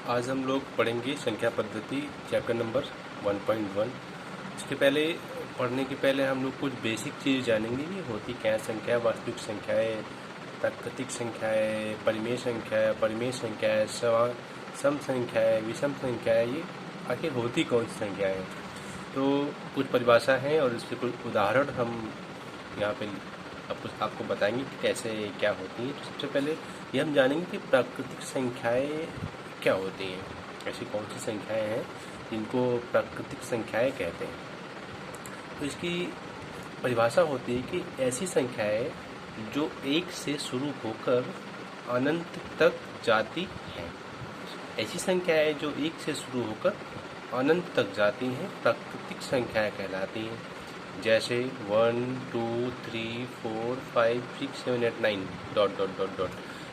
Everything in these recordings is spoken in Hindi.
आज हम लोग पढ़ेंगे संख्या पद्धति चैप्टर नंबर 1.1। इसके पहले पढ़ने के पहले हम लोग कुछ बेसिक चीज़ जानेंगे कि होती क्या है संख्या। वास्तविक संख्याएं, प्राकृतिक संख्याएं, परिमेय संख्याएं, सम संख्याएं, विषम संख्याएं, ये आखिर होती कौन सी संख्याएं हैं। तो कुछ परिभाषा है और इसके कुछ उदाहरण हम यहाँ पे आपको बताएंगे कि कैसे क्या होती है। तो सबसे पहले ये हम जानेंगे कि प्राकृतिक संख्याएं क्या होती हैं, ऐसी कौन सी संख्याएं हैं जिनको प्राकृतिक संख्याएं कहते हैं। तो इसकी परिभाषा होती है कि ऐसी संख्याएं जो एक से शुरू होकर अनंत तक जाती हैं। ऐसी संख्याएं जो एक से शुरू होकर अनंत तक जाती हैं प्राकृतिक संख्याएं कहलाती हैं। जैसे 1 2 3 4 5 6 7 8 9 डॉट डॉट डॉट डॉट।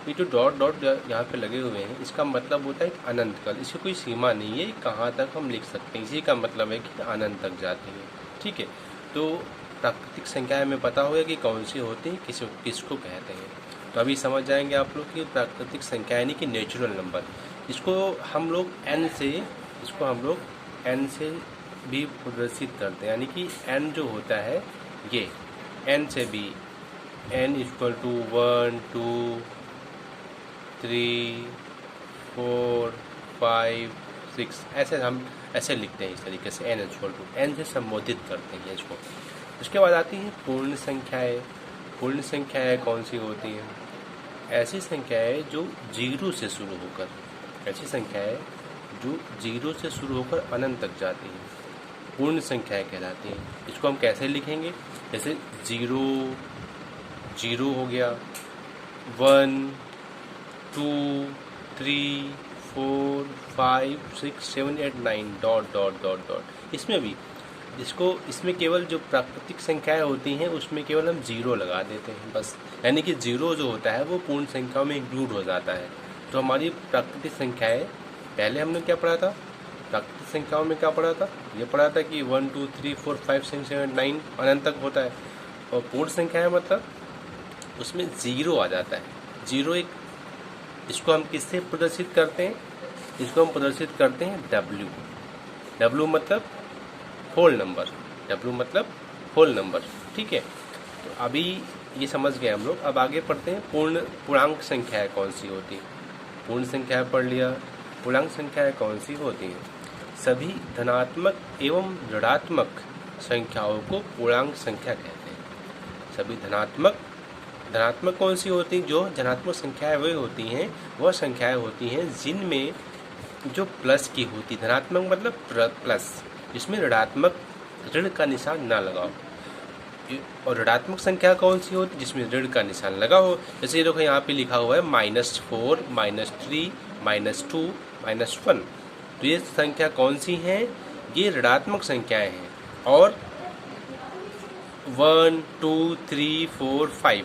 ये जो डॉट डॉट यहाँ पे लगे हुए हैं इसका मतलब होता है कि अनंत काल। इसकी कोई सीमा नहीं है, कहाँ तक हम लिख सकते हैं। इसी का मतलब है कि अनंत तक जाती है। ठीक है, तो प्राकृतिक संख्याएं हमें पता होगा कि कौन सी होती है, किसको कहते हैं। तो अभी समझ जाएंगे आप लोग कि प्राकृतिक संख्या यानी कि नेचुरल नंबर, इसको हम लोग n से भी प्रदर्शित करते हैं। यानी कि n जो होता है ये n से भी n इक्वल टू 1 2 3 4 5 6 ऐसे लिखते हैं। इस तरीके से n इक्वल टू n से संबोधित करते हैं इसको। उसके बाद आती है पूर्ण संख्याएं। पूर्ण संख्याएं कौन सी होती हैं? ऐसी संख्याएं जो जीरो से शुरू होकर अनंत तक जाती हैं, पूर्ण संख्याएं कहलाती हैं। इसको हम कैसे लिखेंगे? जैसे 0 हो गया, 1 2 3 4 5 6 7 8 9 डॉट डॉट डॉट डॉट। इसमें केवल जो प्राकृतिक संख्याएं होती हैं उसमें केवल हम 0 लगा देते हैं बस। यानी कि 0 जो होता है वो पूर्ण संख्याओं में इंक्लूड हो जाता है। तो हमारी प्राकृतिक संख्याएं, पहले हमने क्या पढ़ा था? प्राकृतिक संख्याओं में क्या पढ़ा था? ये पढ़ा था कि 1 2 3 4 5 6 7 9 अनंत तक होता है। और पूर्ण संख्याएं मतलब उसमें 0 आ जाता है। 0 इसको हम किससे प्रदर्शित करते हैं? इसको हम प्रदर्शित करते हैं W मतलब होल नंबर। ठीक है, तो अभी ये समझ गए हम लोग। अब आगे पढ़ते हैं पूर्णांक संख्याएं कौन सी होती है। पूर्ण संख्याएं पढ़ लिया, पूर्णांक संख्याएं कौन सी होती हैं? सभी धनात्मक एवं ऋणात्मक संख्याओं को पूर्णांक संख्या कहते हैं। सभी धनात्मक कौन सी होती हैं? जो धनात्मक संख्याएं वे होती हैं, वह संख्याएं होती हैं जिनमें जो प्लस की होती। धनात्मक मतलब प्लस, जिसमें ऋण का निशान ना लगाओ। और ऋणात्मक संख्या कौन सी होती? जिसमें ऋण का निशान लगा हो। जैसे ये देखो यहाँ पे लिखा हुआ है -4 -3 -2 -1। तो ये संख्या कौन सी हैं? ये ऋणात्मक संख्याएं हैं। और 1 2 3 4 5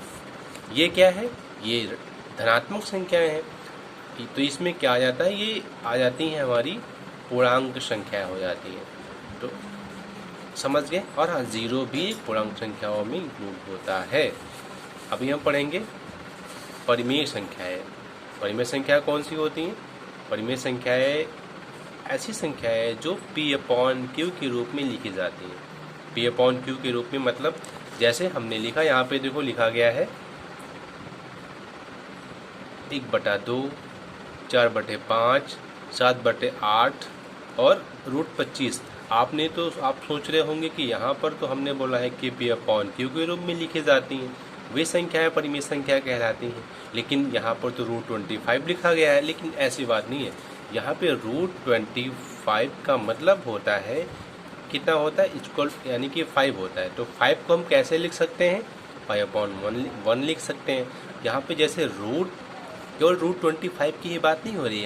ये क्या है? ये धनात्मक संख्याएं हैं। तो इसमें क्या आ जाता है? ये आ जाती हैं हमारी पूर्णांक संख्या हो जाती है। तो समझ गए। और हाँ, 0 भी पूर्णांक संख्याओं में इंक्लूड होता है। अभी हम पढ़ेंगे परिमेय संख्याएं। परिमेय संख्या कौन सी होती हैं? परिमेय संख्याएं ऐसी संख्याएं जो P/Q के रूप में लिखी जाती हैं। P/Q के रूप में मतलब जैसे हमने लिखा, यहाँ पे देखो लिखा गया है 1/2 4/5 7/8 और √25। आप सोच रहे होंगे कि यहाँ पर तो हमने बोला है कि P/Q के रूप में लिखी जाती हैं, वे संख्याएं परिमेय संख्या कहलाती हैं। लेकिन यहाँ पर तो √25 लिखा गया है। लेकिन ऐसी बात नहीं है। यहाँ पे √25 का मतलब होता है कितना होता है? इक्वल यानी कि 5 होता है। तो 5 को हम कैसे लिख सकते हैं? 5/1 लिख सकते हैं। यहाँ पे जैसे केवल √25 की ही बात नहीं हो रही है।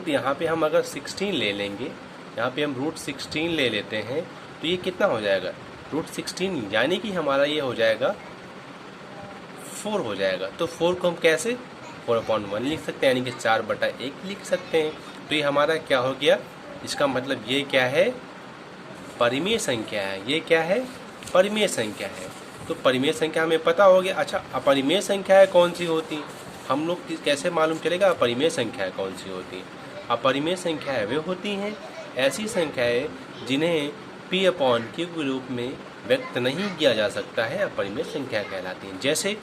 यहाँ पे हम अगर 16 ले लेंगे, यहाँ पे हम √16 ले लेते हैं, तो ये कितना हो जाएगा? √16 यानी कि हमारा ये हो जाएगा 4 हो जाएगा। तो 4 को हम कैसे 4/1 लिख सकते हैं, यानी कि 4/1 लिख सकते हैं। तो ये हमारा क्या हो गया? इसका मतलब ये क्या है? परिमेय संख्या है। ये क्या है? परिमेय संख्या है। तो परिमेय संख्या हमें पता हो गया। अच्छा, अपरिमेय संख्याएं कौन सी होती? हम लोग कैसे मालूम चलेगा अपरिमेय संख्याएं कौन सी होती? अपरिमेय संख्याएं वे होती हैं, ऐसी संख्याएं जिन्हें p/q के रूप में व्यक्त नहीं किया जा सकता है, अपरिमेय संख्या कहलाती हैं। जैसे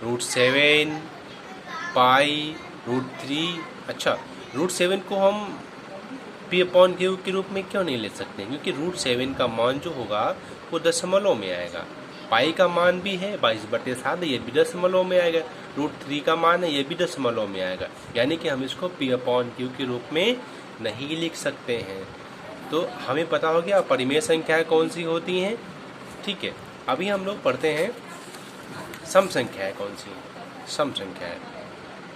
√7, पाई, √3। अच्छा, √7 को हम p/q के रूप में क्यों नहीं ले सकते? क्योंकि √7 का मान जो होगा वो दशमलव में आएगा। पाई का मान भी है 22/7, ये भी दशमलव में आएगा। √3 का मान है, ये भी दशमलव में आएगा। यानी कि हम इसको p/q के रूप में नहीं लिख सकते हैं। तो हमें पता हो गया अपरिमेय संख्याएं कौन सी होती हैं। ठीक है, अभी हम लोग पढ़ते हैं सम संख्याएं कौन सी हैं। सम संख्याएं,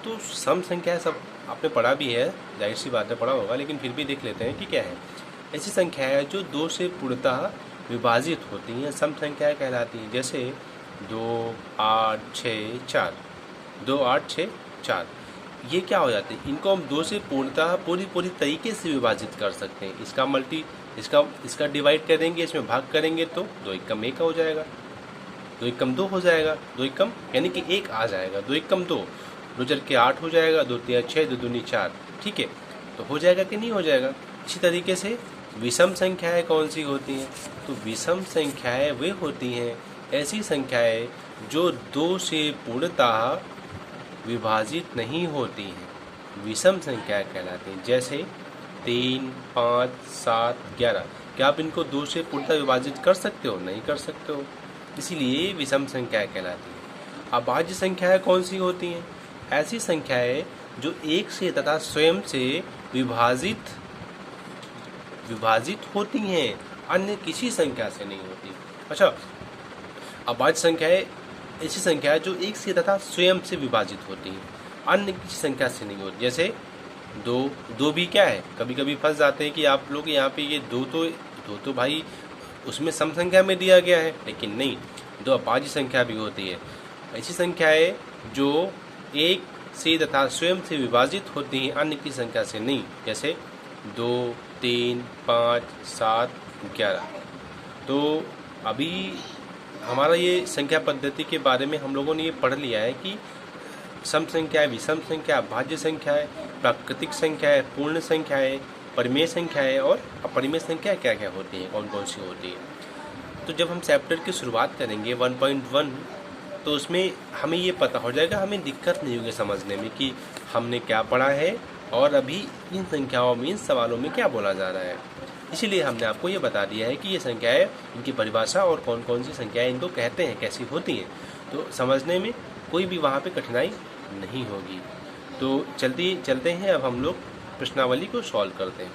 तो सम संख्याएं सब आपने पढ़ा भी है, जाहिर सी बात है पढ़ा होगा, लेकिन फिर भी देख लेते हैं कि क्या है। ऐसी संख्याएं जो 2 से पूर्णतः विभाजित होती हैं सम संख्याएं कहलाती हैं। जैसे 2, 8, 6, 4, 2, 8, 6, 4, ये क्या हो जाते हैं? इनको हम 2 से पूर्णतः पूरी तरीके से विभाजित कर सकते हैं। इसका डिवाइड करेंगे, इसमें भाग करेंगे तो 2 एकम 1 हो जाएगा, 2 एकम 2 हो जाएगा, 2 एकम यानी कि 1 आ जाएगा, 2 एकम 2, 2 4 के 8 हो जाएगा, 2 3 6, 2 दूनी 4। ठीक है, तो हो जाएगा कि नहीं हो जाएगा? इसी तरीके से विषम संख्याएं कौन सी होती हैं? तो विषम संख्याएं वे होती हैं ऐसी संख्याएं जो 2 से पूर्णतः विभाजित नहीं होती हैं, विषम संख्याएं कहलाती हैं। जैसे 3, 5, 7, 11, क्या आप इनको 2 से पूर्णतः विभाजित कर सकते हो? नहीं कर सकते हो, इसीलिए विषम संख्याएं कहलाती हैं। अभाज्य संख्याएं कौन सी होती हैं? ऐसी संख्याएं जो 1 से तथा स्वयं से विभाजित होती हैं, अन्य किसी संख्या से नहीं होती। अच्छा, अभाज्य संख्याएं ऐसी संख्या है जो 1 से तथा स्वयं से विभाजित होती हैं, अन्य किसी संख्या से नहीं होती। जैसे 2 भी क्या है, कभी कभी फंस जाते हैं कि आप लोग यहाँ पे ये 2 तो भाई उसमें सम संख्या में दिया गया है, लेकिन नहीं, 2 अभाज्य संख्या भी होती है। ऐसी संख्याएं जो 1 से तथा स्वयं से विभाजित होती हैं, अन्य की संख्या से नहीं। जैसे 2, 3, 5, 7, 11। तो अभी हमारा ये संख्या पद्धति के बारे में हम लोगों ने ये पढ़ लिया है कि सम संख्याएं, विषम संख्या, अभाज्य संख्याएं, प्राकृतिक संख्याएं, पूर्ण संख्याएं, परिमेय संख्याएं और अपरिमेय संख्याएं क्या क्या होती हैं, कौन कौन सी होती हैं। तो जब हम चैप्टर की शुरुआत करेंगे 1.1, तो उसमें हमें ये पता हो जाएगा, हमें दिक्कत नहीं होगी समझने में कि हमने क्या पढ़ा है और अभी इन संख्याओं में, इन सवालों में क्या बोला जा रहा है। इसीलिए हमने आपको ये बता दिया है कि ये संख्याएं, इनकी परिभाषा और कौन कौन सी संख्याएं इनको कहते हैं, कैसी होती हैं, तो समझने में कोई भी वहाँ पे कठिनाई नहीं होगी। तो चलते हैं, अब हम लोग प्रश्नावली को सॉल्व करते हैं।